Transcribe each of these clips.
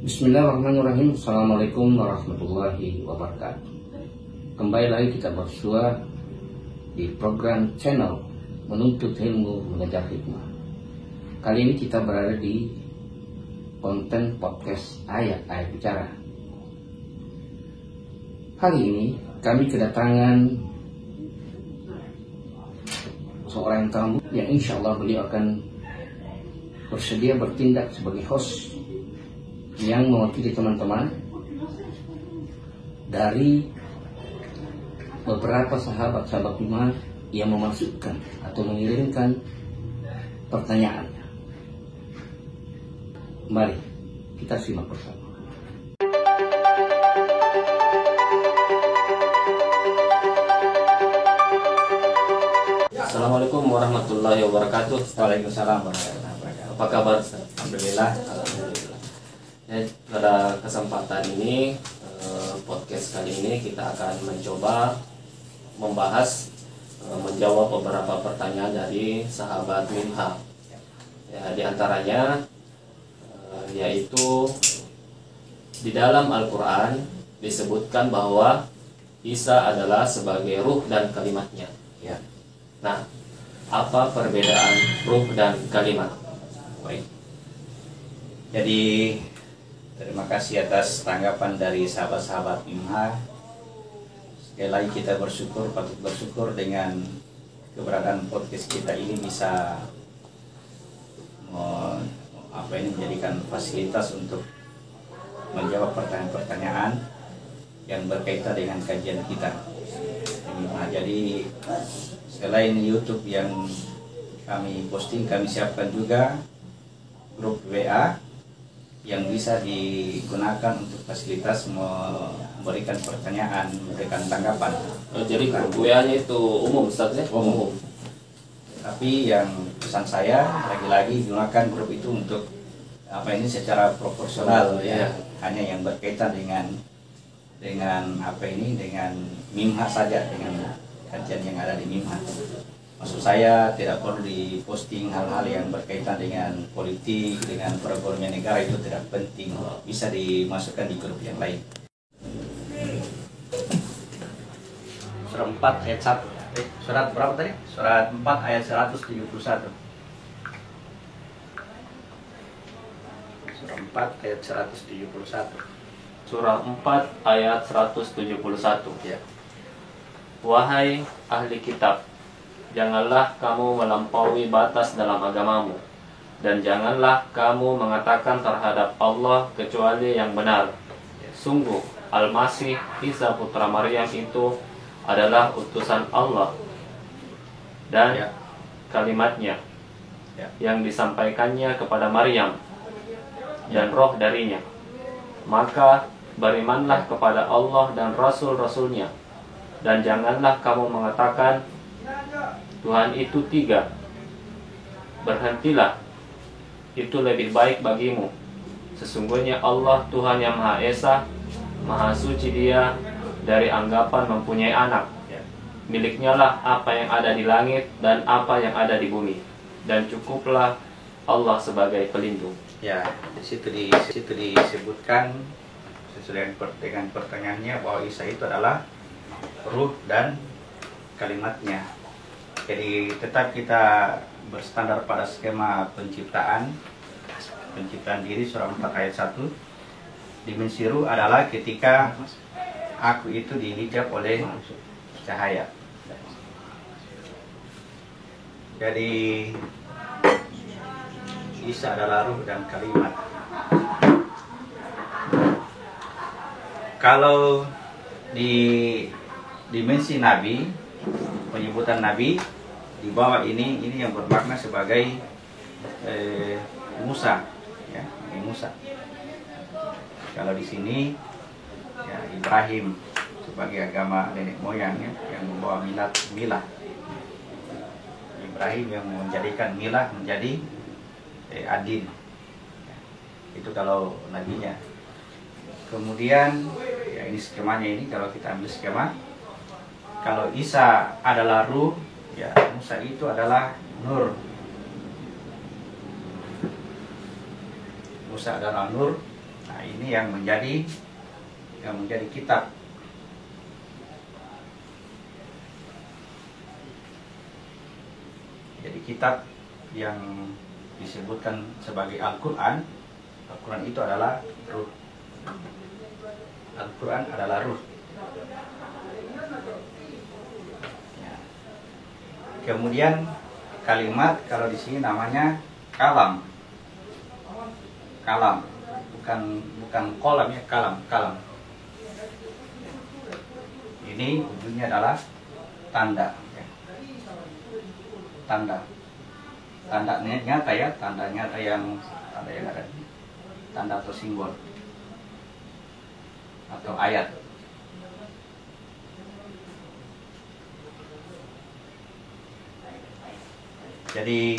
Bismillahirrahmanirrahim. Assalamualaikum warahmatullahi wabarakatuh. Kembali lagi kita bersua di program channel Menuntut Ilmu Mengejar Hikmah. Kali ini kita berada di konten podcast Ayat-Ayat Bicara. Hari ini kami kedatangan seorang tamu yang insya Allah beliau akan bersedia bertindak sebagai host yang mewakili teman-teman dari beberapa sahabat-sahabat iman yang memasukkan atau mengirimkan pertanyaannya. Mari kita simak bersama. Assalamualaikum warahmatullahi wabarakatuh. Waalaikumsalam warahmatullahi wabarakatuh. Apa kabar? Alhamdulillah. Ya, pada kesempatan ini podcast kali ini kita akan mencoba membahas menjawab beberapa pertanyaan dari sahabat Minha. Ya, di antaranya yaitu di dalam Al-Quran disebutkan bahwa Isa adalah sebagai ruh dan kalimatnya. Ya. Nah, apa perbedaan ruh dan kalimat? Baik. Jadi terima kasih atas tanggapan dari sahabat-sahabat Minha. Sekali lagi kita patut bersyukur dengan keberadaan podcast kita ini bisa menjadikan fasilitas untuk menjawab pertanyaan-pertanyaan yang berkaitan dengan kajian kita. Nah, jadi selain YouTube yang kami posting, kami siapkan juga grup WA yang bisa digunakan untuk fasilitas memberikan pertanyaan, memberikan tanggapan. Jadi grup WA-nya itu umum, Ustaz ya? Umum. Tapi yang pesan saya lagi-lagi gunakan grup itu untuk secara proporsional ya. Hanya yang berkaitan dengan dengan Minha saja, dengan kajian yang ada di Minha. Maksud saya tidak perlu diposting hal-hal yang berkaitan dengan politik, dengan perekonomian negara, itu tidak penting. Bisa dimasukkan di grup yang lain. Surat 4 ayat 1. Surat berapa tadi? Surat 4 ayat 171. Surat 4 ayat 171. Surah 4 ayat 171. Ya. Wahai ahli kitab, janganlah kamu melampaui batas dalam agamamu, dan janganlah kamu mengatakan terhadap Allah kecuali yang benar. Sungguh, Al-Masih Isa putra Maryam itu adalah utusan Allah dan kalimatnya yang disampaikannya kepada Maryam dan roh darinya. Maka berimanlah kepada Allah dan Rasul-Rasulnya, dan janganlah kamu mengatakan Tuhan itu tiga. Berhentilah, itu lebih baik bagimu. Sesungguhnya Allah Tuhan yang Maha Esa, Maha Suci Dia dari anggapan mempunyai anak. Miliknya lah apa yang ada di langit dan apa yang ada di bumi, dan cukuplah Allah sebagai pelindung. Ya, di situ disebutkan sesuai dengan pertanyaannya bahwa Isa itu adalah ruh dan kalimatnya. Jadi tetap kita berstandar pada skema penciptaan diri surah 4 ayat 1. Dimensi ruh adalah ketika aku itu dihijab oleh cahaya. Jadi Isa adalah ruh dan kalimat. Kalau di dimensi Nabi, penyebutan Nabi di bawah ini yang bermakna sebagai Musa, ya, Musa. Kalau di sini ya Ibrahim sebagai agama nenek moyangnya yang membawa milah. Ibrahim yang menjadikan milah menjadi adin. Ya, itu kalau nabinya. Kemudian ya ini skemanya ini, kalau kita ambil skema, kalau Isa adalah ruh, ya Musa itu adalah nur. Musa adalah nur, Nah, ini yang menjadi kitab. Jadi kitab yang disebutkan sebagai Al-Quran. Al-Quran itu adalah ruh. Al-Quran adalah ruh. Ya. Kemudian kalimat kalau di sini namanya kalam. Kalam, bukan kolam ya, kalam. Ini ujungnya adalah tanda. Ya. Tandanya nyata ya, tanda nyata yang ada tanda atau simbol atau ayat. Jadi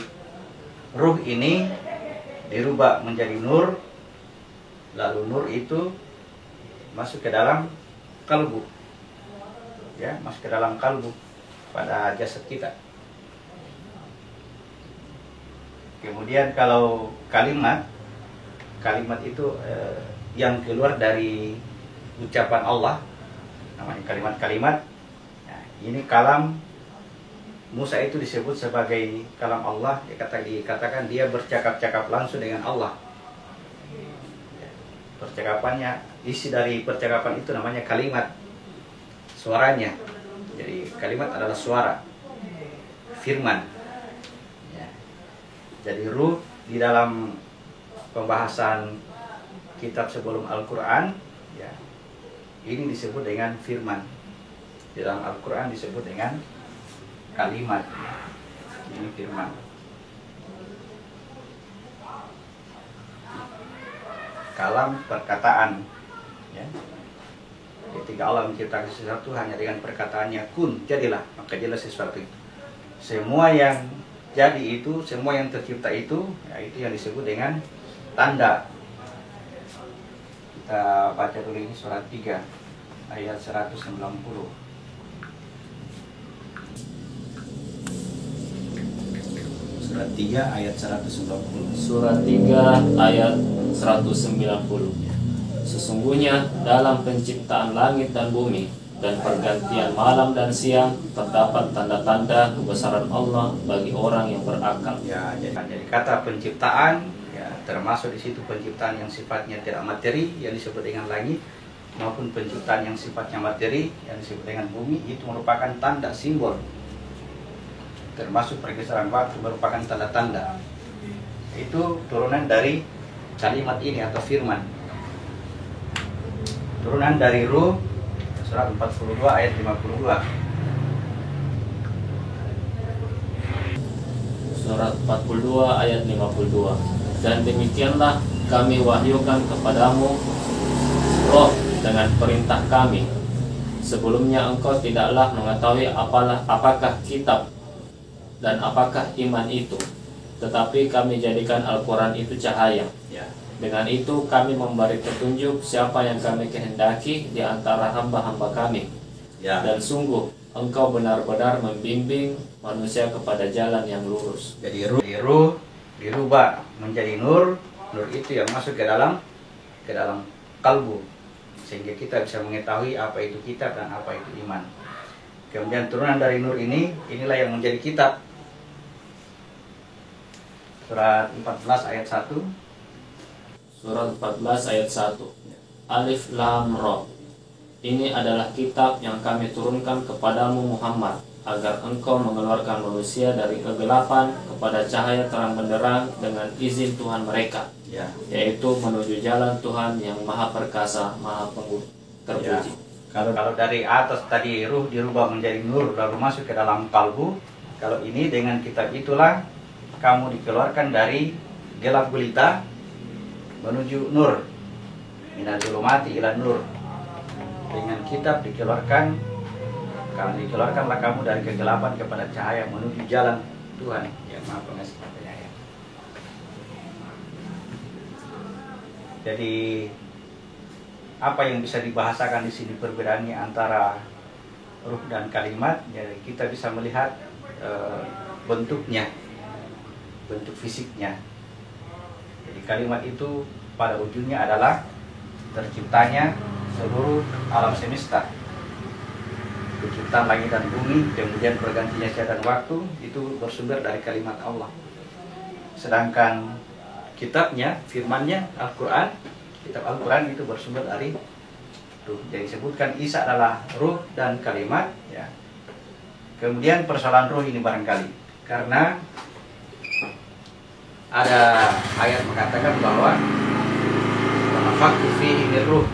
ruh ini dirubah menjadi nur, lalu nur itu masuk ke dalam kalbu, ya, masuk ke dalam kalbu pada jasad kita. Kemudian kalau kalimat itu yang keluar dari ucapan Allah, namanya kalimat-kalimat. Nah, ini kalam Musa itu disebut sebagai kalam Allah. Dikatakan dia bercakap-cakap langsung dengan Allah. Percakapannya, isi dari percakapan itu namanya kalimat, suaranya. Jadi kalimat adalah suara, firman. Ya. Jadi ruh di dalam pembahasan kitab sebelum Al-Quran, ya, ini disebut dengan firman. Di dalam Al-Quran disebut dengan kalimat. Ini firman. Kalam, perkataan, ya. Ketika Allah menciptakan sesuatu hanya dengan perkataannya kun, jadilah, maka jelas sesuatu itu. Semua yang jadi itu, semua yang tercipta itu, ya, itu yang disebut dengan tanda. Kita baca dulu ini surat 3 ayat 190. Surat 3 ayat 190. Surat 3 ayat 190. Sesungguhnya dalam penciptaan langit dan bumi dan pergantian malam dan siang terdapat tanda-tanda kebesaran Allah bagi orang yang berakal. Ya, jadi kata penciptaan, ya, termasuk di situ penciptaan yang sifatnya tidak materi yang disebut dengan langit, maupun penciptaan yang sifatnya materi yang disebut dengan bumi, itu merupakan tanda simbol. Termasuk pergeseran waktu merupakan tanda-tanda. Itu turunan dari kalimat ini atau firman. Turunan dari ruh, surat 42 ayat 52. Surat 42 ayat 52. Dan demikianlah kami wahyukan kepadamu roh dengan perintah kami. Sebelumnya engkau tidaklah mengetahui apakah kitab dan apakah iman itu, tetapi kami jadikan Al-Quran itu cahaya. Ya. Dengan itu kami memberi petunjuk siapa yang kami kehendaki di antara hamba-hamba kami. Ya. Dan sungguh engkau benar-benar membimbing manusia kepada jalan yang lurus. Jadi ruh dirubah menjadi nur. Nur itu yang masuk ke dalam kalbu, sehingga kita bisa mengetahui apa itu kitab dan apa itu iman. Kemudian turunan dari nur ini, inilah yang menjadi kitab. Surat 14 ayat 1. Surat 14 ayat 1. Alif Lam Ra. Ini adalah kitab yang kami turunkan kepadamu Muhammad, agar engkau mengeluarkan manusia dari kegelapan kepada cahaya terang benderang dengan izin Tuhan mereka, Ya. yaitu menuju jalan Tuhan yang maha perkasa, maha terpuji. Ya. Kalau dari atas tadi ruh dirubah menjadi nur lalu masuk ke dalam kalbu, kalau ini dengan kitab itulah kamu dikeluarkan dari gelap gulita menuju nur, minal zulumati ila nur. Dengan kitab dikeluarkanlah kamu dari kegelapan kepada cahaya menuju jalan Tuhan yang Maha Pengasih Penyayang. Jadi apa yang bisa dibahasakan di sini perbedaannya antara ruh dan kalimat? Jadi kita bisa melihat bentuknya, bentuk fisiknya. Jadi kalimat itu pada ujungnya adalah terciptanya seluruh alam semesta, penciptaan langit dan bumi, kemudian bergantinya siang dan waktu, itu bersumber dari kalimat Allah. Sedangkan kitabnya, firmannya, Al-Quran, kitab Al-Quran itu bersumber dari ruh. Jadi disebutkan Isa adalah ruh dan kalimat, ya. Kemudian persoalan ruh ini barangkali karena ada ayat mengatakan bahwa wa nafakhtu fihi min ruh,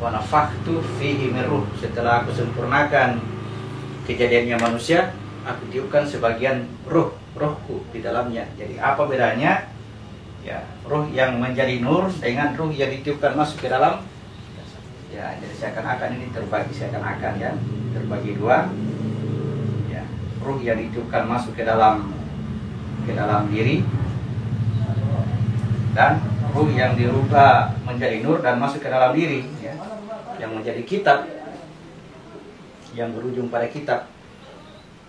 wa nafakhtu fihi min ruh, setelah aku sempurnakan kejadiannya manusia, aku tiupkan sebagian rohku di dalamnya. Jadi apa bedanya? Ya, ruh yang menjadi nur dengan ruh yang ditiupkan masuk ke dalam. Ya, jadi seakan-akan ini terbagi, seakan-akan ya, terbagi dua. Ya, ruh yang ditiupkan masuk ke dalam diri, dan ruh yang dirubah menjadi nur dan masuk ke dalam diri, ya, yang menjadi kitab, yang berujung pada kitab.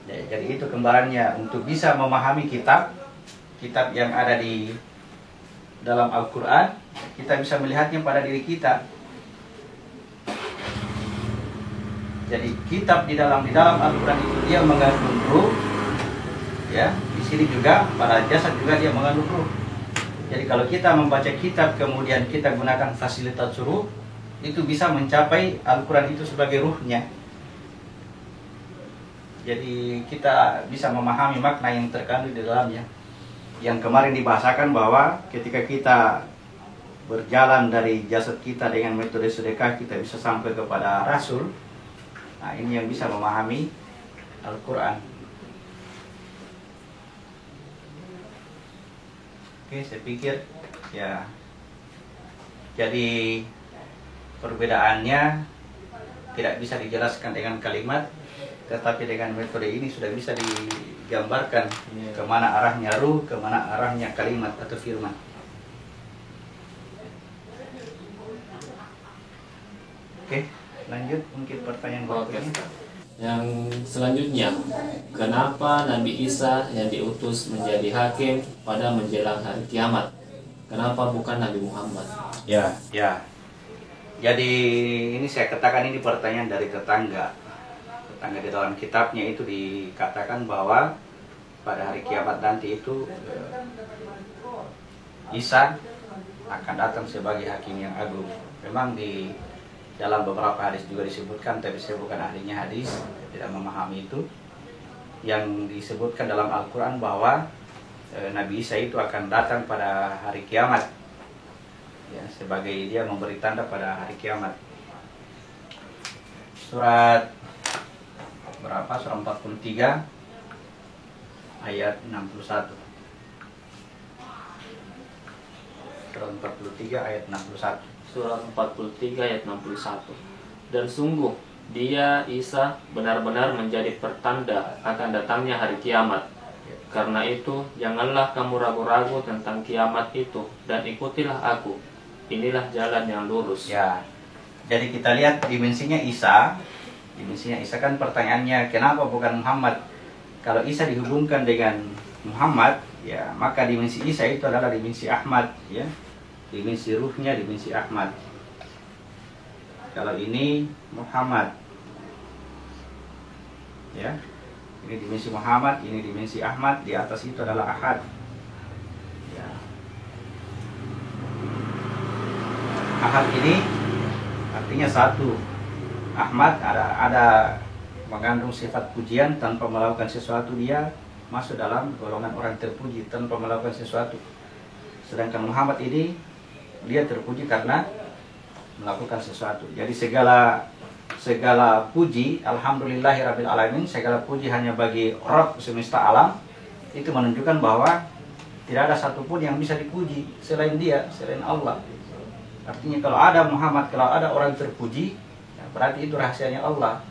Ya, jadi itu kembarannya. Untuk bisa memahami kitab yang ada di dalam Al-Quran, kita bisa melihatnya pada diri kita. Jadi kitab di dalam Al-Quran itu dia mengandung ruh, ya. Di sini juga pada jasad juga dia mengandung ruh. Jadi kalau kita membaca kitab kemudian kita gunakan fasilitas ruh, itu bisa mencapai Al-Quran itu sebagai ruhnya. Jadi kita bisa memahami makna yang terkandung di dalamnya. Yang kemarin dibahasakan bahwa ketika kita berjalan dari jasad kita dengan metode sedekah, kita bisa sampai kepada Rasul. Nah, ini yang bisa memahami Al-Quran. Oke, saya pikir ya, jadi perbedaannya tidak bisa dijelaskan dengan kalimat, tetapi dengan metode ini sudah bisa digambarkan kemana arahnya ruh, kemana arahnya kalimat atau firman. Oke, lanjut mungkin pertanyaan berikutnya. Yang selanjutnya, kenapa Nabi Isa yang diutus menjadi hakim pada menjelang hari kiamat? Kenapa bukan Nabi Muhammad? Ya. Jadi ini saya katakan ini pertanyaan dari tetangga. Tetangga di dalam kitabnya itu dikatakan bahwa pada hari kiamat nanti itu Isa akan datang sebagai hakim yang agung. Memang di dalam beberapa hadis juga disebutkan, tapi saya bukan ahlinya hadis, tidak memahami itu. Yang disebutkan dalam Al-Quran bahwa Nabi Isa itu akan datang pada hari kiamat, ya, sebagai dia memberi tanda pada hari kiamat. Surat berapa? Surat 43 ayat 61. Surat 43 ayat 61. Surat 43 ayat 61. Dan sungguh dia Isa benar-benar menjadi pertanda akan datangnya hari kiamat. Karena itu janganlah kamu ragu-ragu tentang kiamat itu, dan ikutilah aku. Inilah jalan yang lurus. Ya. Jadi kita lihat dimensinya Isa. Dimensinya Isa kan pertanyaannya kenapa bukan Muhammad? Kalau Isa dihubungkan dengan Muhammad, ya, maka dimensi Isa itu adalah dimensi Ahmad, ya. Dimensi ruhnya dimensi Ahmad. Kalau ini Muhammad, ya, ini dimensi Muhammad, ini dimensi Ahmad, di atas itu adalah Ahad, ya. Ahad ini artinya satu. Ahmad ada mengandung sifat pujian, tanpa melakukan sesuatu dia masuk dalam golongan orang terpuji tanpa melakukan sesuatu. Sedangkan Muhammad ini dia terpuji karena melakukan sesuatu. Jadi segala puji, alhamdulillahirabbil alamin, segala puji hanya bagi Rabb semesta alam. Itu menunjukkan bahwa tidak ada satupun yang bisa dipuji selain dia, selain Allah. Artinya kalau ada Muhammad, kalau ada orang terpuji, ya berarti itu rahasianya Allah.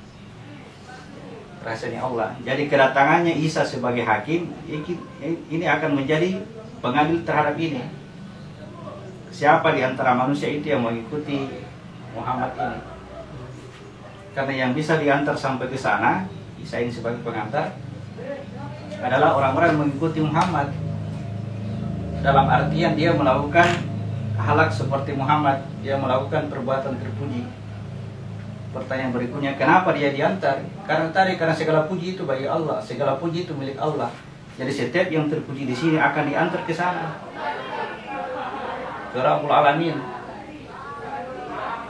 Rahasianya Allah. Jadi kedatangannya Isa sebagai hakim ini akan menjadi pengambil terhadap ini. Siapa di antara manusia itu yang mengikuti Muhammad ini? Karena yang bisa diantar sampai ke sana, Isa ini sebagai pengantar, adalah orang-orang yang mengikuti Muhammad. Dalam artian dia melakukan akhlak seperti Muhammad, dia melakukan perbuatan terpuji. Pertanyaan berikutnya, kenapa dia diantar? Karena segala puji itu bagi Allah, segala puji itu milik Allah. Jadi setiap yang terpuji di sini akan diantar ke sana, ke Rabbul Alamin,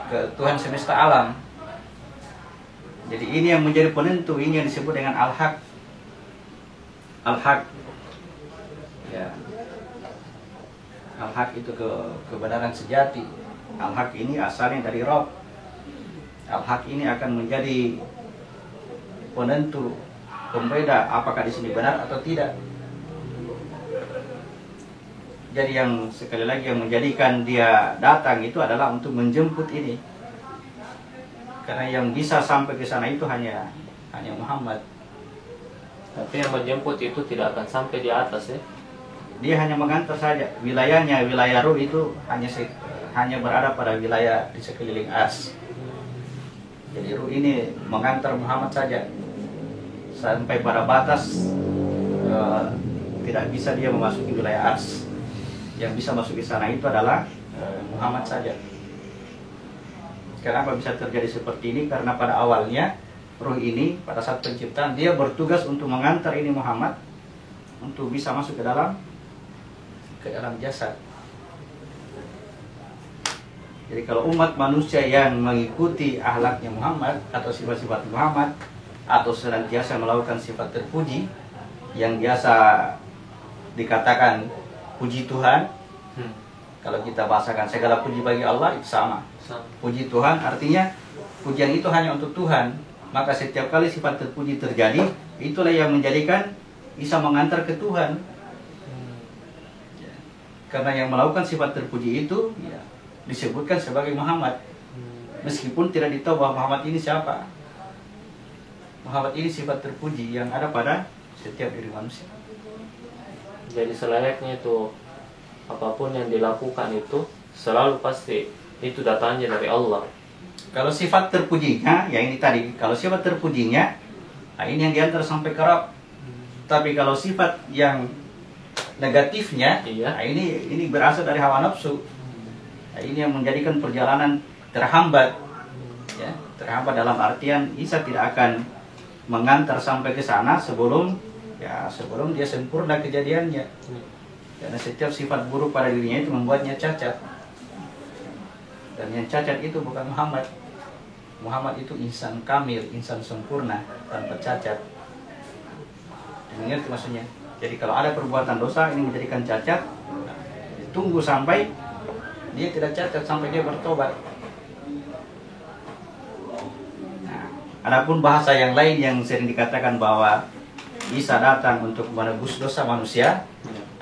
ke Tuhan semesta alam. Jadi ini yang menjadi penentu, ini yang disebut dengan al-haq. Al-haq, ya. Al-haq itu kebenaran sejati. Al-haq ini asalnya dari Rabb. Al-haq ini akan menjadi penentu, pembeda apakah di sini benar atau tidak. Jadi yang sekali lagi yang menjadikan dia datang itu adalah untuk menjemput ini. Karena yang bisa sampai ke sana itu hanya Muhammad. Tapi yang menjemput itu tidak akan sampai di atas ya. Dia hanya mengantar saja. Wilayahnya, wilayah ruh itu hanya berada pada wilayah di sekeliling ars. Jadi ruh ini mengantar Muhammad saja sampai pada batas tidak bisa dia memasuki wilayah ars. Yang bisa masuk ke sana itu adalah Muhammad saja. Kenapa bisa terjadi seperti ini? Karena pada awalnya ruh ini pada saat penciptaan dia bertugas untuk mengantar ini Muhammad untuk bisa masuk ke dalam jasad. Jadi kalau umat manusia yang mengikuti akhlaknya Muhammad atau sifat-sifat Muhammad atau senantiasa melakukan sifat terpuji yang biasa dikatakan puji Tuhan, kalau kita bahasakan segala puji bagi Allah itu sama. Puji Tuhan artinya pujian itu hanya untuk Tuhan. Maka setiap kali sifat terpuji terjadi, itulah yang menjadikan bisa mengantar ke Tuhan. Karena yang melakukan sifat terpuji itu ya, disebutkan sebagai Muhammad. Meskipun tidak ditahu bahwa Muhammad ini siapa. Muhammad ini sifat terpuji yang ada pada setiap diri manusia. Jadi selayaknya itu apapun yang dilakukan itu selalu pasti itu datangnya dari Allah. Kalau sifat terpujinya, ya ini tadi, kalau sifat terpujinya, nah ini yang diantar sampai ke Rabb. Tapi kalau sifat yang negatifnya, iya. Nah ini berasal dari hawa nafsu. Nah, ini yang menjadikan perjalanan terhambat. Ya, terhambat dalam artian Isa tidak akan mengantar sampai ke sana sebelum dia sempurna kejadiannya. Karena setiap sifat buruk pada dirinya itu membuatnya cacat. Dan yang cacat itu bukan Muhammad. Muhammad itu insan kamil, insan sempurna, tanpa cacat. Mengerti maksudnya? Jadi kalau ada perbuatan dosa ini menjadikan cacat, tunggu sampai dia tidak cacat, sampai dia bertobat. Nah, adapun bahasa yang lain yang sering dikatakan bahwa Isa datang untuk menebus dosa manusia,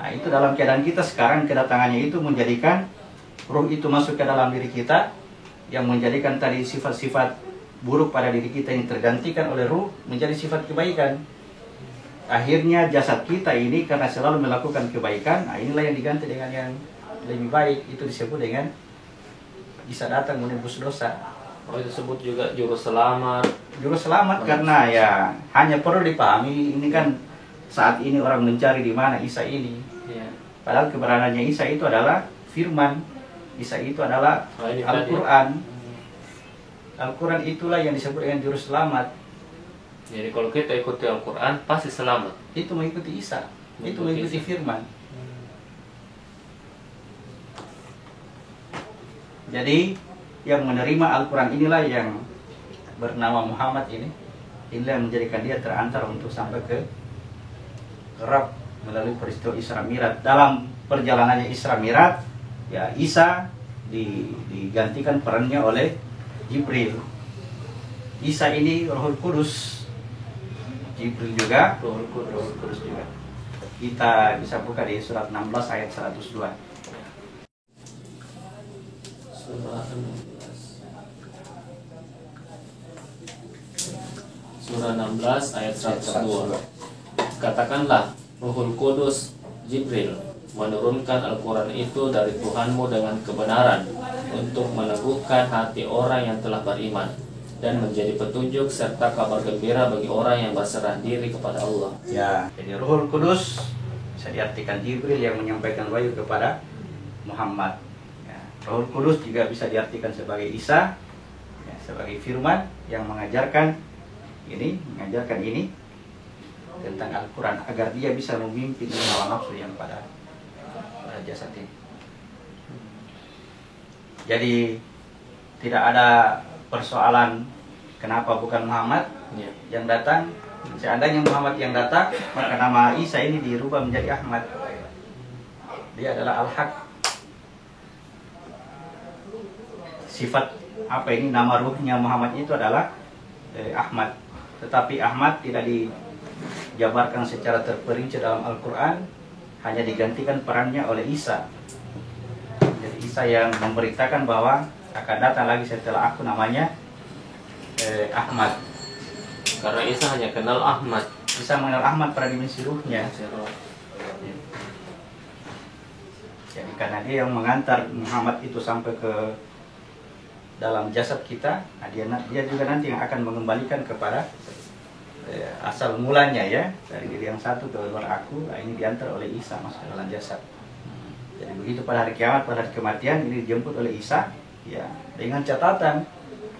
nah itu dalam keadaan kita sekarang kedatangannya itu menjadikan ruh itu masuk ke dalam diri kita, yang menjadikan tadi sifat-sifat buruk pada diri kita yang tergantikan oleh ruh menjadi sifat kebaikan. Akhirnya jasad kita ini karena selalu melakukan kebaikan, nah inilah yang diganti dengan yang lebih baik. Itu disebut dengan bisa datang menebus dosa. Oh, itu disebut juga juru selamat. Juru selamat karena ya hanya perlu dipahami ini kan saat ini orang mencari di mana Isa ini. Ya. Padahal keberadaannya Isa itu adalah firman. Isa itu adalah Al-Quran. Al-Quran itulah yang disebut dengan juru selamat. Jadi kalau kita ikuti Al-Quran pasti selamat. Itu mengikuti Isa, itu mengikuti firman. Jadi yang menerima Al-Quran inilah yang bernama Muhammad ini. Inilah yang menjadikan dia terantar untuk sampai ke Rabb melalui peristiwa Isra Mi'raj. Dalam perjalanannya Isra Mi'raj, ya Isa digantikan perannya oleh Jibril. Isa ini Rohul Kudus, Jibril juga Rohul Kudus juga. Kita bisa buka di surat 16 ayat 102. Surah 16 ayat 102. Katakanlah, Rohul Kudus Jibril menurunkan Al-Quran itu dari Tuhanmu dengan kebenaran untuk meneguhkan hati orang yang telah beriman dan menjadi petunjuk serta kabar gembira bagi orang yang berserah diri kepada Allah. Ya, jadi Rohul Kudus bisa diartikan Jibril yang menyampaikan wahyu kepada Muhammad. Ya, Rohul Kudus juga bisa diartikan sebagai Isa, ya, sebagai firman yang mengajarkan ini tentang Al-Quran agar dia bisa memimpin hawa nafsu yang pada jasad ini. Jadi tidak ada persoalan kenapa bukan Muhammad yang datang. Seandainya Muhammad yang datang, maka nama Isa ini dirubah menjadi Ahmad. Dia adalah Al-Haq. Sifat apa ini, nama ruhnya Muhammad itu adalah Ahmad. Tetapi Ahmad tidak dijabarkan secara terperinci dalam Al-Quran, hanya digantikan perannya oleh Isa. Jadi Isa yang memberitakan bahwa akan datang lagi setelah aku, namanya Ahmad. Karena Isa hanya kenal Ahmad. Isa mengenal Ahmad pada dimensi ruhnya. Jadi karena dia yang mengantar Muhammad itu sampai ke dalam jasad kita, nah dia juga nanti yang akan mengembalikan kepada asal mulanya, ya, dari diri yang satu ke luar aku. Nah, ini diantar oleh Isa masuk ke dalam jasad. Jadi begitu pada hari kiamat, pada hari kematian, ini dijemput oleh Isa, ya, dengan catatan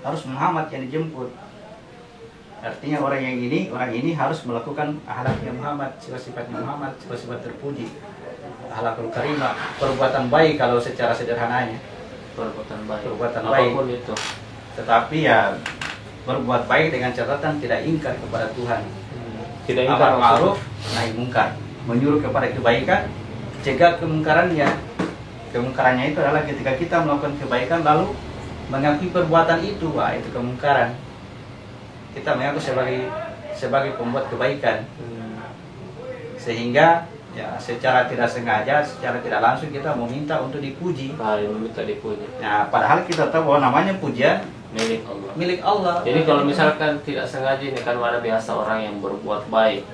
harus Muhammad yang dijemput. Artinya orang ini harus melakukan akhlaknya Muhammad, sifat-sifatnya Muhammad, sifat-sifat terpuji, akhlakul karimah, perbuatan baik kalau secara sederhananya. Perbuatan baik apapun itu. Tetapi ya berbuat baik dengan catatan tidak ingkar kepada Tuhan. Tidak ingkar, amar ma'ruf nahi mungkar, menyuruh kepada kebaikan, cegah kemungkarannya. Kemungkarannya itu adalah ketika kita melakukan kebaikan lalu mengakui perbuatan itu, wah itu kemungkaran. Kita mengaku sebagai pembuat kebaikan, sehingga ya secara tidak sengaja, secara tidak langsung kita meminta untuk dipuji. Meminta dipuji. Nah, padahal kita tahu bahwa namanya pujian milik Allah. Jadi kalau misalkan tidak sengaja, ini kan mana biasa orang yang berbuat baik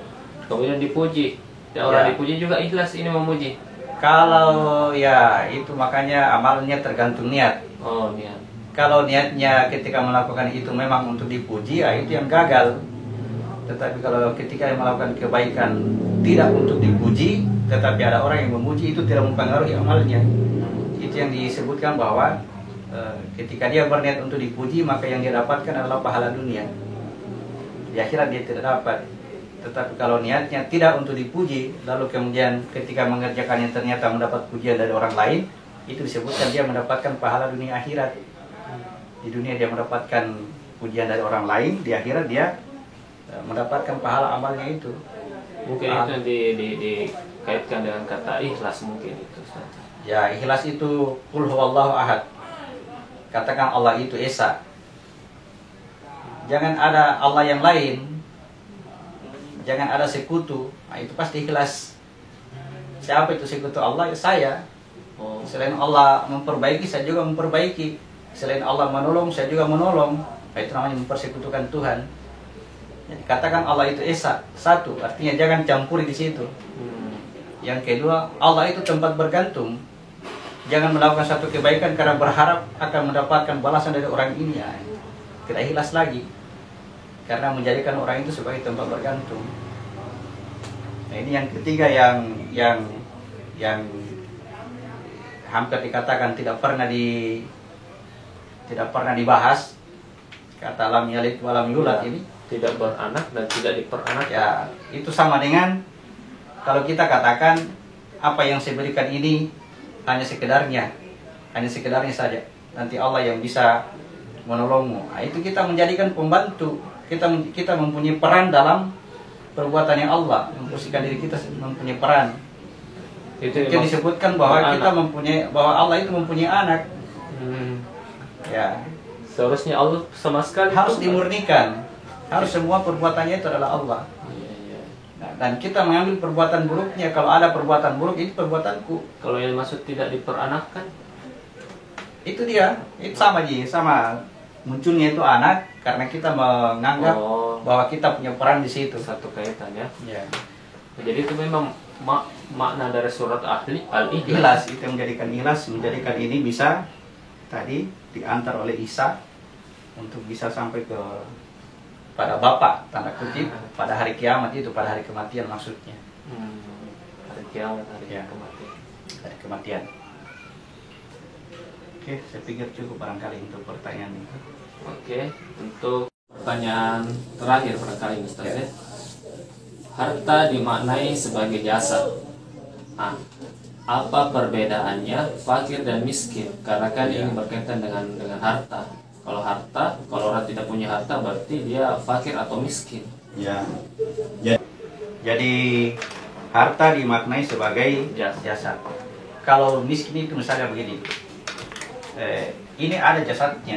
kemudian dipuji, ya orang dipuji juga ikhlas ini memuji. Kalau ya itu makanya amalnya tergantung niat. Oh, niat. Kalau niatnya ketika melakukan itu memang untuk dipuji, ya itu yang gagal. Tetapi kalau ketika yang melakukan kebaikan tidak untuk dipuji, tetapi ada orang yang memuji, itu tidak mempengaruhi amalnya. Itu yang disebutkan bahwa ketika dia berniat untuk dipuji, maka yang dia dapatkan adalah pahala dunia. Di akhirat dia tidak dapat. Tetapi kalau niatnya tidak untuk dipuji, lalu kemudian ketika mengerjakannya ternyata mendapat pujian dari orang lain, itu disebutkan dia mendapatkan pahala dunia akhirat. Di dunia dia mendapatkan pujian dari orang lain, di akhirat dia mendapatkan pahala amalnya itu. Mungkin itu yang dikaitkan dengan kata ikhlas mungkin itu. Ya, ikhlas itu qul huwallahu ahad. Katakan Allah itu esa. Jangan ada Allah yang lain. Jangan ada sekutu. Nah, itu pasti ikhlas. Siapa itu sekutu Allah? Ya, saya. Selain Allah memperbaiki, saya juga memperbaiki. Selain Allah menolong, saya juga menolong. Nah, itu namanya mempersekutukan Tuhan. Jadi katakan Allah itu esa, satu, artinya jangan campuri di situ. Yang kedua, Allah itu tempat bergantung. Jangan melakukan satu kebaikan karena berharap akan mendapatkan balasan dari orang ini. Ya, tidak ikhlas lagi. Karena menjadikan orang itu sebagai tempat bergantung. Nah, ini yang ketiga yang hampir dikatakan tidak pernah dibahas. Kata lam yalid wa lam yulad ini. Tidak beranak dan tidak diperanak. Ya, itu sama dengan kalau kita katakan apa yang saya berikan ini hanya sekedarnya saja. Nanti Allah yang bisa menolongmu. Nah, itu kita menjadikan pembantu. Kita mempunyai peran dalam perbuatannya Allah. Memposisikan diri kita mempunyai peran. Itu disebutkan bahwa kita bahwa Allah itu mempunyai anak. Ya. Seharusnya Allah sama sekali harus dimurnikan. Harus semua perbuatannya itu adalah Allah. Nah, dan kita mengambil perbuatan buruknya. Kalau ada perbuatan buruk, itu perbuatanku. Kalau yang maksud tidak diperanakkan, itu dia. Itu sama munculnya itu anak karena kita menganggap bahwa kita punya peran di situ. Satu kaitan ya. Ya. Jadi itu memang makna dari surat Al-Ikhlas. Itu yang menjadikan ikhlas, menjadikan ini bisa tadi diantar oleh Isa untuk bisa sampai pada Bapa, tanda kutip, pada hari kiamat itu, pada hari kematian maksudnya. Hari kiamat, hari kematian. Hari kematian. Oke, saya pikir cukup barangkali untuk pertanyaan itu. Oke, untuk pertanyaan terakhir barangkali Ustaz ya. Harta dimaknai sebagai jasad. Nah, apa perbedaannya fakir dan miskin? Karena kan ini berkaitan dengan harta. Kalau harta, kalau orang tidak punya harta berarti dia fakir atau miskin. Ya. Jadi harta dimaknai sebagai jasad. Kalau miskin itu misalnya begini. Ini ada jasadnya,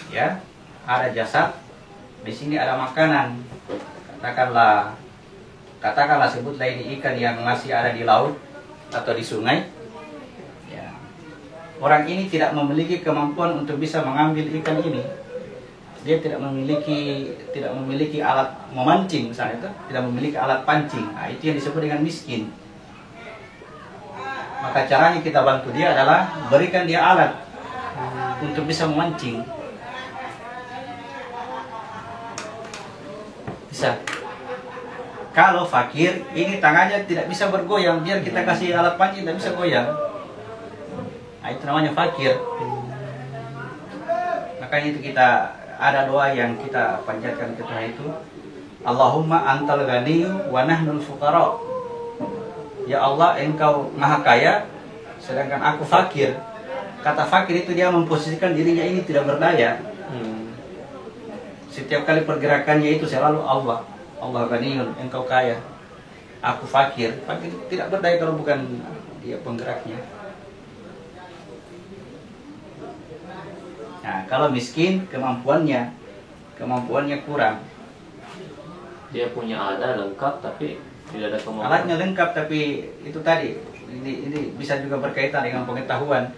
ya. Ada jasad. Di sini ada makanan. Katakanlah sebutlah ini ikan yang masih ada di laut atau di sungai. Ya. Orang ini tidak memiliki kemampuan untuk bisa mengambil ikan ini. Dia tidak memiliki alat memancing misalnya itu, tidak memiliki alat pancing. Nah, itu yang disebut dengan miskin. Maka caranya kita bantu dia adalah berikan dia alat untuk bisa memancing. Bisa. Kalau fakir, ini tangannya tidak bisa bergoyang, biar kita kasih alat pancing tidak bisa goyang. Nah, itu namanya fakir. Makanya itu kita ada doa yang kita panjatkan ke Tuhan itu, Allahumma antal ghaniyyu wa nahnul fuqara. Ya Allah, Engkau maha kaya, sedangkan aku fakir. Kata fakir itu dia memposisikan dirinya ini tidak berdaya. Setiap kali pergerakannya itu selalu Allah ghaniyun, Engkau kaya, aku fakir. Fakir tidak berdaya kalau bukan dia penggeraknya. Nah, kalau miskin kemampuannya kurang. Dia punya ada lengkap tapi tidak ada kemampuan. Alatnya lengkap tapi itu tadi ini bisa juga berkaitan dengan pengetahuan.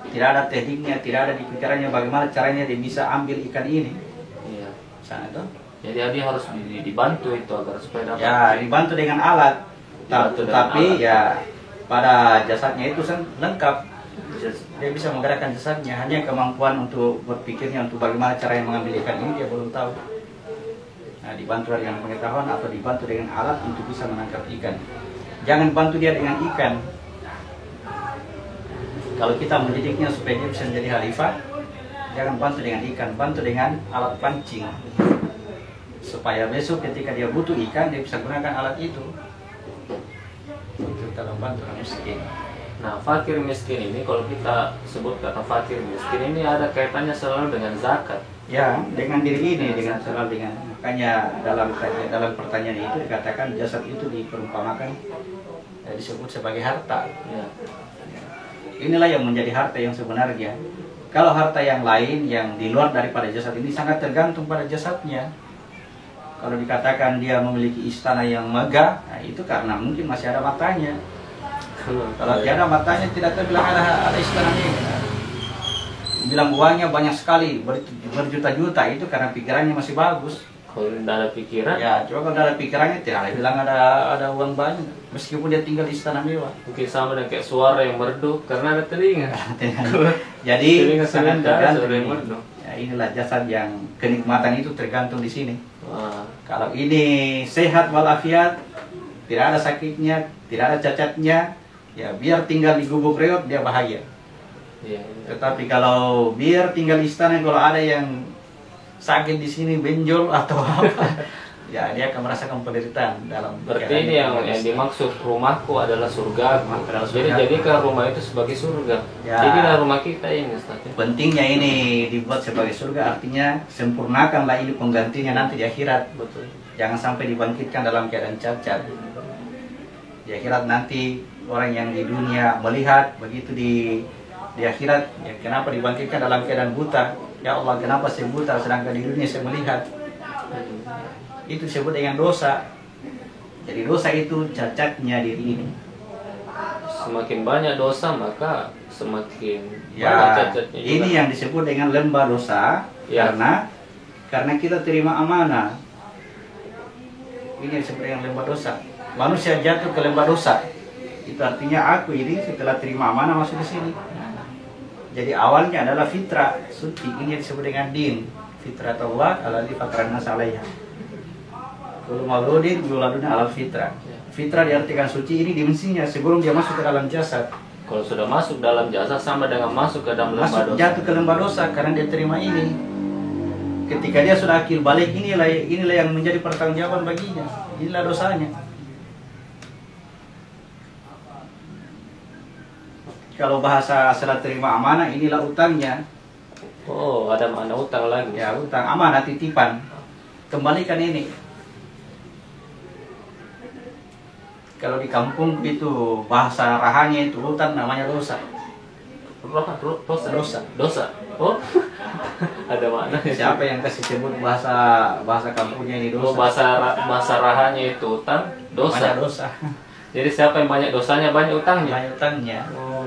Tidak ada tekniknya, tidak ada di pikirannya bagaimana caranya dia bisa ambil ikan ini. Iya. Sana itu. Jadi dia harus dibantu itu agar supaya dapat. Ya, dibantu dengan alat. Tapi ya pada jasadnya itu lengkap. Dia bisa menggerakkan jasadnya, hanya kemampuan untuk berpikirnya untuk bagaimana cara yang mengambil ikan ini dia belum tahu. Nah, dibantu dengan pengetahuan atau dibantu dengan alat untuk bisa menangkap ikan. Jangan bantu dia dengan ikan. Kalau kita mendidiknya supaya dia bisa menjadi khalifah, jangan bantu dengan ikan, bantu dengan alat pancing. Supaya besok ketika dia butuh ikan, dia bisa gunakan alat itu. Itu kalau bantu orang miskin. Nah, fakir miskin ini kalau kita sebut kata fakir miskin ini ada kaitannya selalu dengan zakat. Ya, dengan diri ini, makanya dalam pertanyaan itu dikatakan jasad itu diperumpamakan disebut sebagai harta. Ya. Inilah yang menjadi harta yang sebenarnya. Kalau harta yang lain yang di luar daripada jasad ini sangat tergantung pada jasadnya. Kalau dikatakan dia memiliki istana yang megah, nah itu karena mungkin masih ada matanya. Kalau tiada matanya tidak terbilang ada istana ini. Bilang uangnya banyak sekali, berjuta-juta, itu karena pikirannya masih bagus. Kalau tidak ada pikiran? Ya, coba kalau tidak ada pikirannya tidak ada bilang ada uang banyak. Meskipun dia tinggal di istana mewah. Mungkin sama dengan kayak suara yang merdu karena ada telinga. Jadi sangat tergantung. Ya, inilah jasad yang kenikmatan itu tergantung di sini. Wah. Kalau ini sehat walafiat, tidak ada sakitnya, tidak ada cacatnya, ya biar tinggal di gubuk reot dia bahaya. Iya. Tetapi kalau biar tinggal di istana, kalau ada yang sakit di sini benjol atau apa, ya dia akan merasakan penderitaan dalam. Berarti ini yang dimaksud rumahku adalah surga. Jadi jadikan rumah itu sebagai surga. Ya. Jadilah rumah kita ini, Ustaz. Pentingnya ini dibuat sebagai surga, artinya sempurnakanlah ini penggantinya nanti di akhirat. Betul. Jangan sampai dibangkitkan dalam keadaan cacat. Di akhirat nanti orang yang di dunia melihat begitu di akhirat, ya kenapa dibangkitkan dalam keadaan buta? Ya Allah, kenapa saya buta sedangkan di dunia saya melihat? Itu disebut dengan dosa. Jadi dosa itu cacatnya diri ini. Semakin banyak dosa maka semakin Ya, banyak cacatnya juga. ini yang disebut dengan lembah dosa. Ya. Karena kita terima amanah. Ini yang disebut dengan lembah dosa. Manusia jatuh ke lembah dosa. Itu artinya aku ini setelah terima amanah masuk ke sini. Jadi awalnya adalah fitrah suci, ini yang disebut dengan din. Fitratullah alladzi fatarana alaiha. Kullu mauludin yuladuna alal fitrah. Fitrah diartikan suci, ini dimensinya sebelum dia masuk ke dalam jasad. Kalau sudah masuk dalam jasa sama dengan masuk ke dalam lembah Masuk dosa. jatuh ke lembah dosa karena dia terima ini. Ketika dia sudah akil balik, inilah yang menjadi pertanggungjawaban baginya. Inilah dosanya. Kalau bahasa setelah terima amanah, inilah utangnya. Oh, ada makna utang lagi. Ya, utang amanah titipan. Kembalikan ini. Kalau di kampung itu bahasa rahanya itu utang namanya dosa. Dosa. Dosa. Oh. Ada makna. Siapa yang kasih sebut bahasa kampungnya ini Oh, dosa? bahasa rahanya itu utang, dosa. Namanya dosa. Jadi siapa yang banyak dosanya banyak utangnya. Banyak utangnya. Oh.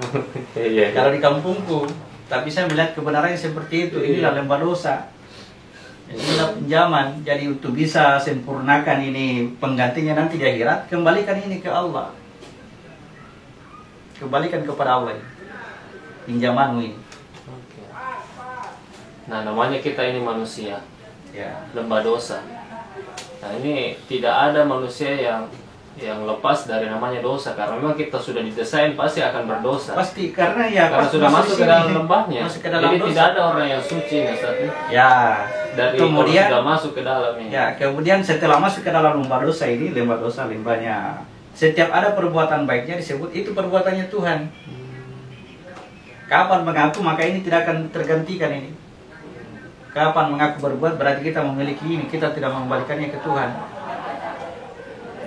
Iya. Kalau di kampungku, tapi saya melihat kebenarannya seperti itu. Inilah lembah dosa. Inilah pinjaman. Jadi untuk bisa sempurnakan ini penggantinya nanti di akhirat, kembalikan ini ke Allah. Kembalikan kepada Allah. Pinjamanmu ini. Oke. Nah, namanya kita ini manusia, Ya. lembah dosa. Nah, ini tidak ada manusia yang lepas dari namanya dosa, karena memang kita sudah didesain pasti akan berdosa. Pasti karena ya Karena pas sudah masuk ke di dalam sini, lembahnya. masuk ke dalam Jadi dosa. tidak ada orang yang suci nih, Ustaz. Ya. Dari Kemudian kalau sudah masuk ke dalam ini. Ya, kemudian setelah masuk ke dalam lembah dosa ini, lembah dosa limbahnya. Setiap ada perbuatan baiknya disebut itu perbuatannya Tuhan. Kapan mengaku maka ini tidak akan tergantikan ini. Kapan mengaku berbuat berarti kita memiliki ini, kita tidak mengembalikannya ke Tuhan.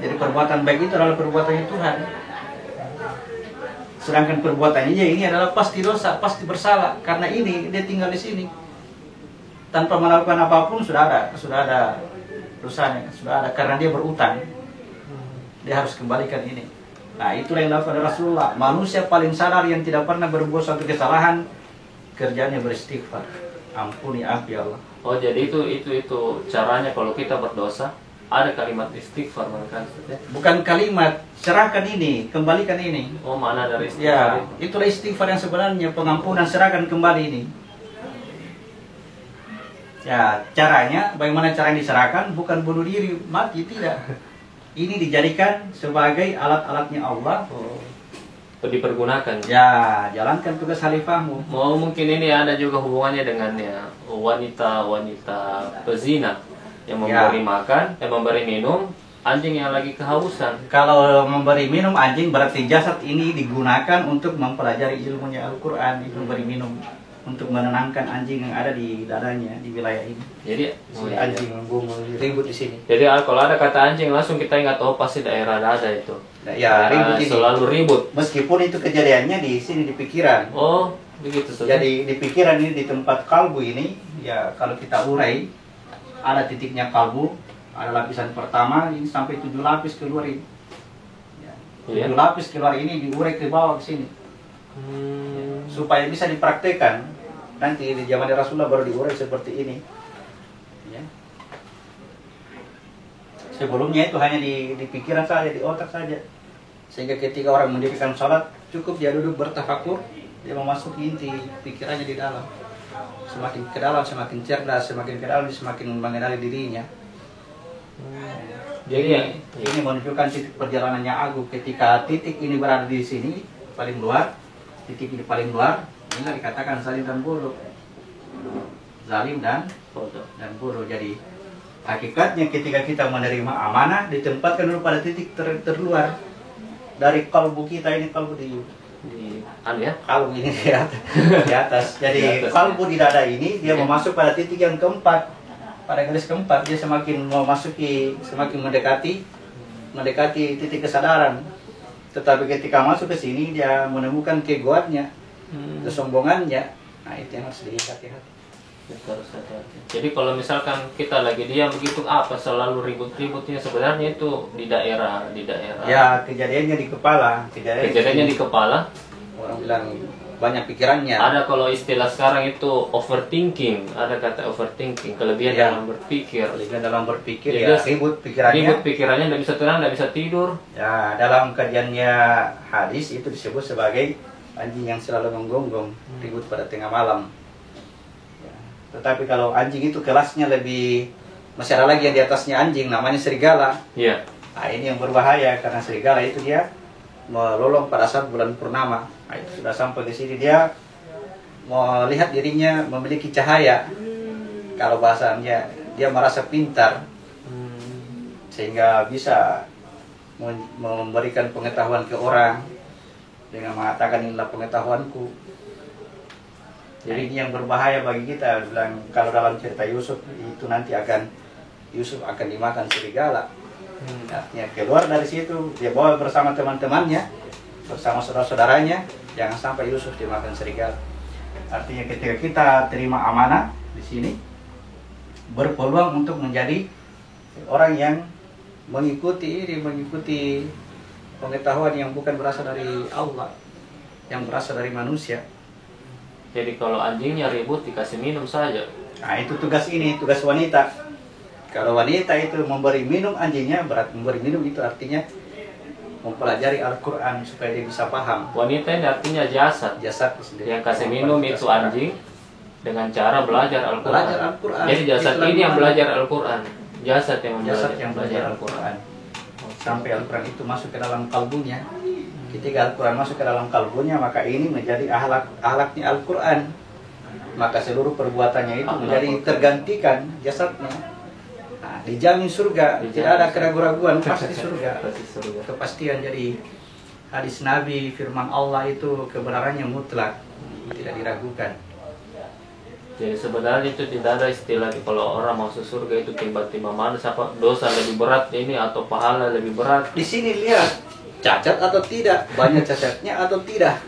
Jadi perbuatan baik itu adalah perbuatannya Tuhan. Sedangkan perbuatannya ini adalah pasti dosa, pasti bersalah karena ini dia tinggal di sini. Tanpa melakukan apapun sudah ada dosanya, sudah ada karena dia berutang. Dia harus kembalikan ini. Nah, itulah yang dilakukan oleh Rasulullah. Manusia paling sadar yang tidak pernah berbuat suatu kesalahan, kerjanya beristighfar. Ampuni aku ya Allah. Oh, jadi itu caranya kalau kita berdosa, ada kalimat istighfar mereka. Bukan kalimat, serahkan ini, kembalikan ini. Oh, mana dari istighfar Ya, itu? itulah istighfar yang sebenarnya, pengampunan, serahkan kembali ini. Ya, caranya, bagaimana cara yang diserahkan, bukan bunuh diri, mati, tidak. Ini dijadikan sebagai alat-alatnya Allah. Oh, dipergunakan. Ya, jalankan tugas khalifahmu. Mau mungkin ini ada juga hubungannya dengan ya wanita pezina yang memberi makan, yang memberi minum anjing yang lagi kehausan. Kalau memberi minum anjing berarti jasad ini digunakan untuk mempelajari ilmunya Al-Quran, memberi minum untuk menenangkan anjing yang ada di dadanya di wilayah ini. Jadi Anjing menggumul ribut di sini. Jadi kalau ada kata anjing langsung kita ingat oh pasti daerah dada itu. Nah, ya, ribut ini. Selalu ribut. Meskipun itu kejadiannya di sini di pikiran. Oh, begitu Ustaz. Jadi di pikiran ini di tempat kalbu ini, ya kalau kita urai ada titiknya kalbu, ada lapisan pertama ini sampai 7 lapis keluar ini. Ya, 7 lapis keluar ini diurai ke bawah ke sini. Supaya bisa dipraktekkan nanti di zaman Rasulullah baru diurai seperti ini. Ya. Sebelumnya itu hanya di pikiran saja, di otak saja. Sehingga ketika orang mendirikan sholat, cukup dia duduk bertafakur, dia memasuki inti pikirannya di dalam. Semakin ke dalam, semakin cerdas, semakin ke dalam, semakin mengenali dirinya. Jadi ini menunjukkan titik perjalanannya Agung. Ketika titik ini berada di sini, paling luar, titik ini paling luar, inilah dikatakan zalim dan bodoh. Zalim dan bodoh. Jadi hakikatnya ketika kita menerima amanah, ditempatkan dulu pada titik terluar dari kalbu kita ini, kalbu di kalbu ini di atas. Jadi kalbu di dada ini dia memasuk pada titik yang keempat, pada garis keempat. Dia semakin memasuki, semakin mendekati titik kesadaran. Tetapi ketika masuk ke sini dia menemukan kegoatnya, kesombongannya. Nah, itu yang harus dihati-hati. Jadi kalau misalkan kita lagi diam begitu apa selalu ribut-ributnya sebenarnya itu di daerah. Ya, kejadiannya di kepala. Kejadiannya di kepala. Orang bilang banyak pikirannya. Ada kalau istilah sekarang itu overthinking, ada kata overthinking, kelebihan dalam berpikir. Kelebihan dalam berpikir ya, ribut pikirannya. Ribut pikirannya, tidak bisa tenang, tidak bisa tidur. Ya, dalam kajiannya hadis itu disebut sebagai anjing yang selalu menggonggong, ribut pada tengah malam. Ya. Tetapi kalau anjing itu kelasnya lebih, masih ada lagi yang di atasnya anjing, namanya serigala. Iya. Nah, ini yang berbahaya karena serigala itu dia melolong pada saat bulan purnama. Nah, itu sudah sampai di sini dia melihat dirinya memiliki cahaya. Kalau bahasanya dia merasa pintar sehingga bisa memberikan pengetahuan ke orang dengan mengatakan inilah pengetahuanku. Jadi ini yang berbahaya bagi kita. Bilang kalau dalam cerita Yusuf itu nanti Yusuf akan dimakan serigala. Artinya keluar dari situ dia bawa bersama teman-temannya, bersama saudara-saudaranya, jangan sampai Yusuf dimakan serigala. Artinya ketika kita terima amanah di sini, berpeluang untuk menjadi orang yang mengikuti pengetahuan yang bukan berasal dari Allah, yang berasal dari manusia. Jadi kalau anjingnya ribut dikasih minum saja. Nah itu tugas wanita. Kalau wanita itu memberi minum anjingnya, berat memberi minum itu artinya mempelajari Al-Quran supaya dia bisa paham. Wanita ini artinya jasad. Jasad sendiri. Yang kasih minum itu anjing dengan cara belajar Al-Quran. Belajar Al-Quran. Jadi jasad ini yang belajar Al-Quran. Jasad yang belajar Al-Quran. Sampai Al-Quran itu masuk ke dalam kalbunya. Ketika Al-Quran masuk ke dalam kalbunya, maka ini menjadi ahlaknya Al-Quran. Maka seluruh perbuatannya itu menjadi tergantikan jasadnya. Nah, dijamin surga, tidak ada keraguan-raguan, pasti surga. Kepastian. Jadi hadis Nabi, firman Allah itu kebenarannya mutlak, tidak diragukan. Jadi sebenarnya itu tidak ada istilah kalau orang masuk surga itu tiba-tiba mana siapa dosa lebih berat ini atau pahala lebih berat. Di sini lihat cacat atau tidak, banyak cacatnya atau tidak.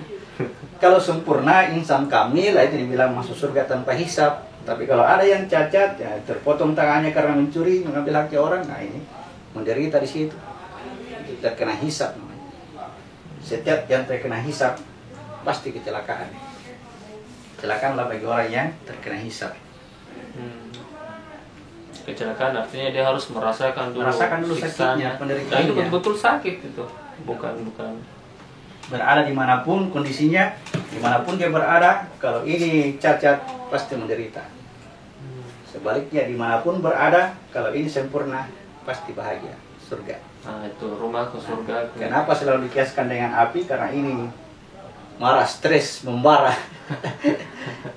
Kalau sempurna insan kamil itu dibilang masuk surga tanpa hisab. Tapi kalau ada yang cacat, ya terpotong tangannya karena mencuri, mengambil hak orang, nah ini menderita di situ. Itu terkena hisab namanya. Setiap yang terkena hisab pasti kecelakaan. Kecelakaanlah bagi orang yang terkena hisab. Kecelakaan artinya dia harus merasakan dulu sakitnya, penderitaannya. Nah, itu betul-betul sakit itu, bukan. Berada dimanapun kondisinya, dimanapun dia berada, kalau ini cacat pasti menderita. Sebaliknya dimanapun berada, kalau ini sempurna pasti bahagia, surga. Nah itu rumah ke surga. Kenapa selalu dikiaskan dengan api? Karena ini marah, stres, membara.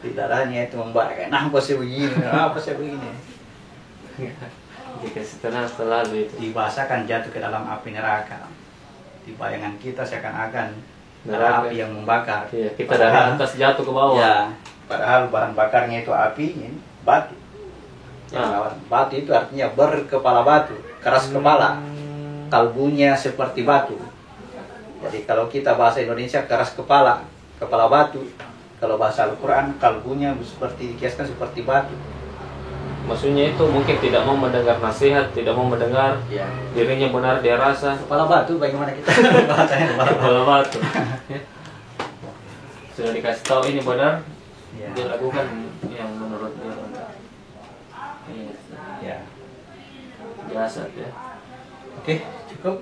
Di darahnya itu membara. Kenapa saya begini? Kenapa saya begini? Jika setelah itu dibahasakan jatuh ke dalam api neraka. Di bayangan kita seakan-akan neraka, api yang membakar. Iya, kita dari atas jatuh ke bawah. Ya, padahal bahan bakarnya itu api, ini batu. Batu itu artinya berkepala batu, keras kepala. Kalbunya seperti batu. Jadi kalau kita bahasa Indonesia keras kepala, kepala batu. Kalau bahasa Al-Quran kalbunya seperti dikiaskan seperti batu. Maksudnya itu mungkin tidak mau mendengar nasihat, tidak mau mendengar, ya. Dirinya benar dia rasa. Kepala batu, bagaimana kita bahasanya kepala batu. Sudah dikasih tahu ini benar, ya. Dia lakukan yang menurut dia benar. Ya. Biasa ya. Oke, cukup.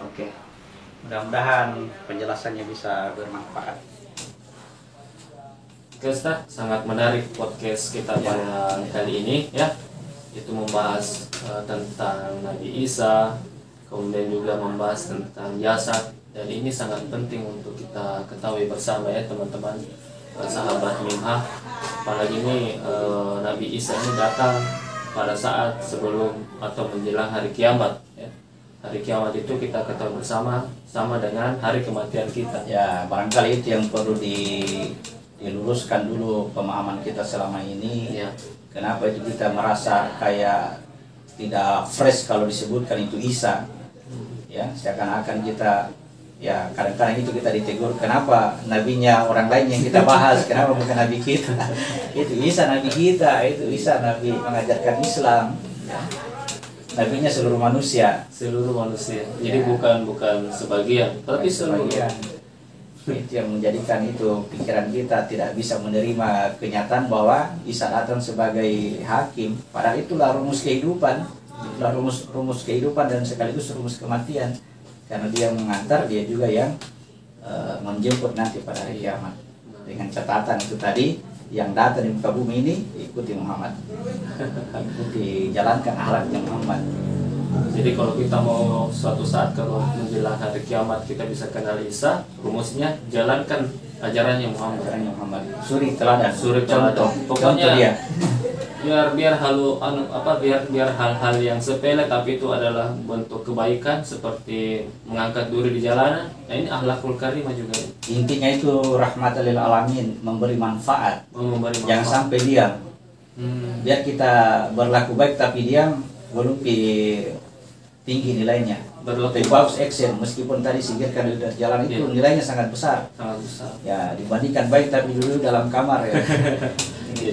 Oke. Mudah-mudahan penjelasannya bisa bermanfaat. Oke Ustaz, sangat menarik podcast kita pada kali ini ya. Itu membahas tentang Nabi Isa, kemudian juga membahas tentang jasad, dan ini sangat penting untuk kita ketahui bersama ya teman-teman, sahabat Minhah. Apalagi ini Nabi Isa ini datang pada saat sebelum atau menjelang hari kiamat ya. Hari kiamat itu kita ketahui bersama sama dengan hari kematian kita. Ya, barangkali itu yang perlu diluruskan dulu pemahaman kita selama ini. Ya. Kenapa itu kita merasa kayak tidak fresh kalau disebutkan itu Isa. Ya, seakan-akan kita ya kadang-kadang itu kita ditegur, kenapa nabinya orang lain yang kita bahas, kenapa bukan nabi kita. Itu Isa nabi kita, itu Isa nabi mengajarkan Islam. Ya. Nabinya seluruh manusia. Seluruh manusia. Jadi bukan sebagian, tapi sebagian. Itu yang menjadikan itu pikiran kita tidak bisa menerima kenyataan bahwa Isa datang sebagai hakim. Padahal itulah rumus kehidupan, itulah rumus kehidupan dan sekaligus rumus kematian. Karena dia mengantar, dia juga yang menjemput nanti pada hari kiamat. Dengan catatan itu tadi, yang datang di muka bumi ini ikuti Muhammad, ikuti jalankan akhlaknya Muhammad. Jadi kalau kita mau suatu saat kalau menjelang hari kiamat kita bisa kenal Isa, rumusnya jalankan ajarannya Muhammad. Ajarannya Muhammad. Suri teladan. Suri Contoh. teladan. Pokoknya Contoh dia. biar hal-hal yang sepele tapi itu adalah bentuk kebaikan seperti mengangkat duri di jalanan. Nah, ini akhlakul karimah juga. Intinya itu rahmatan lil alamin, memberi manfaat. Memberi manfaat. Jangan sampai diam. Biar kita berlaku baik tapi diam, belum tinggi nilainya. Lebih bagus action, meskipun tadi singkirkan dari jalan itu nilainya sangat besar. Sangat besar. Ya, dibandingkan baik tapi dulu dalam kamar ya.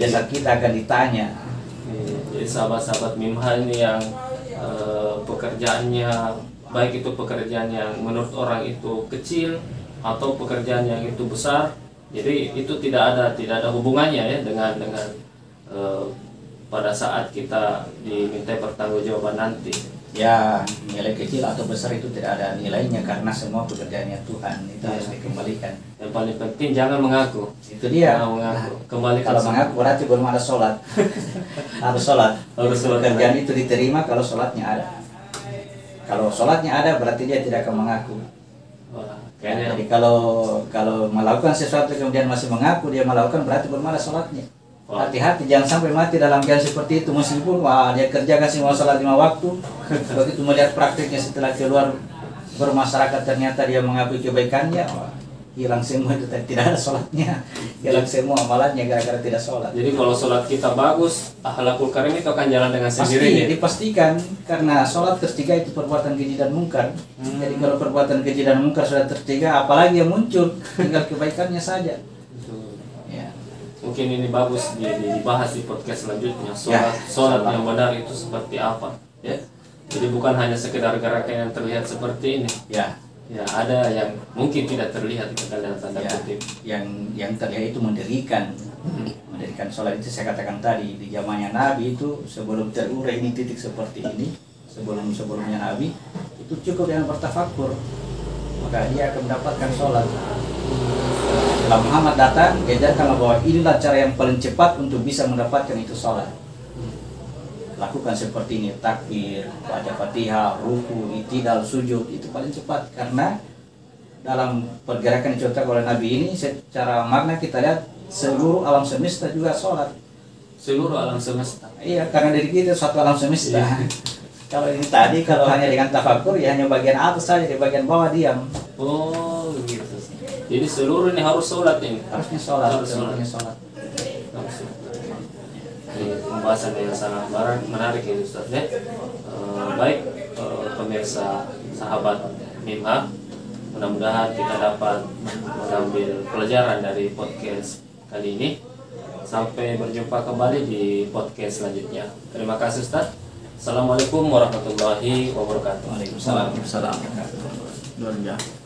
Jasa kita akan ditanya. Jadi sahabat-sahabat Mimha ini yang pekerjaannya baik itu pekerjaan yang menurut orang itu kecil atau pekerjaan yang itu besar, jadi itu tidak ada hubungannya ya dengan pada saat kita diminta pertanggungjawaban nanti. Ya, nilai kecil atau besar itu tidak ada nilainya karena semua pekerjaannya Tuhan, itu harus dikembalikan. Yang paling penting jangan mengaku. Itu dia. Jangan mengaku. Kembalikan. Kalau mengaku berarti belum ada sholat. Harus sholat. Harus sholat. Pekerjaan itu diterima kalau sholatnya ada. Kalau sholatnya ada berarti dia tidak akan mengaku. Wah, Jadi kalau melakukan sesuatu kemudian masih mengaku dia melakukan berarti belum ada sholatnya. Hati-hati jangan sampai mati dalam keadaan seperti itu, meskipun dia kerjakan semua sholat 5 waktu, begitu melihat praktiknya setelah keluar bermasyarakat ternyata dia mengakui kebaikannya, hilang semua itu, tidak ada sholatnya, hilang semua amalannya gara-gara tidak sholat. Jadi kalau sholat kita bagus, akhlakul karim itu akan jalan dengan sendirinya. Dipastikan karena sholat tercegah itu perbuatan keji dan mungkar. Jadi kalau perbuatan keji dan mungkar sudah tercegah, apalagi yang muncul, tinggal kebaikannya saja. Mungkin ini bagus dibahas di podcast selanjutnya. Sholat yang benar itu seperti apa? Ya. Jadi bukan hanya sekedar gerakan yang terlihat seperti ini. Ya. Ya, ada yang mungkin tidak terlihat kita lihat tanda kutip. Yang terlihat itu mendirikan. Mendirikan sholat itu saya katakan tadi di zamannya Nabi itu sebelum terurai ini titik seperti ini, sebelumnya Nabi itu cukup dengan bertafakur, maka dia akan mendapatkan sholat. Setelah Muhammad datang, diajarkan bahwa inilah cara yang paling cepat untuk bisa mendapatkan itu sholat. Lakukan seperti ini, takbir, baca Fatihah, ruku, i'tidal, sujud, itu paling cepat. Karena dalam pergerakan yang dicontohkan oleh Nabi ini, secara makna kita lihat seluruh alam semesta juga sholat. Seluruh alam semesta? Iya, karena dari kita suatu alam semesta. Kalau ini tadi, kalau hanya dengan tafakur, ya hanya bagian atas saja, di bagian bawah diam. Oh, gitu. Jadi seluruh ini harus sholat ini? Harusnya sholat, seluruhnya sholat. Ini pembahasan yang sangat menarik ya Ustaz ya. Baik pemirsa sahabat Mimha, mudah-mudahan kita dapat mengambil pelajaran dari podcast kali ini. Sampai berjumpa kembali di podcast selanjutnya. Terima kasih Ustaz. Assalamualaikum warahmatullahi wabarakatuh. Waalaikumsalam warahmatullahi wabarakatuh.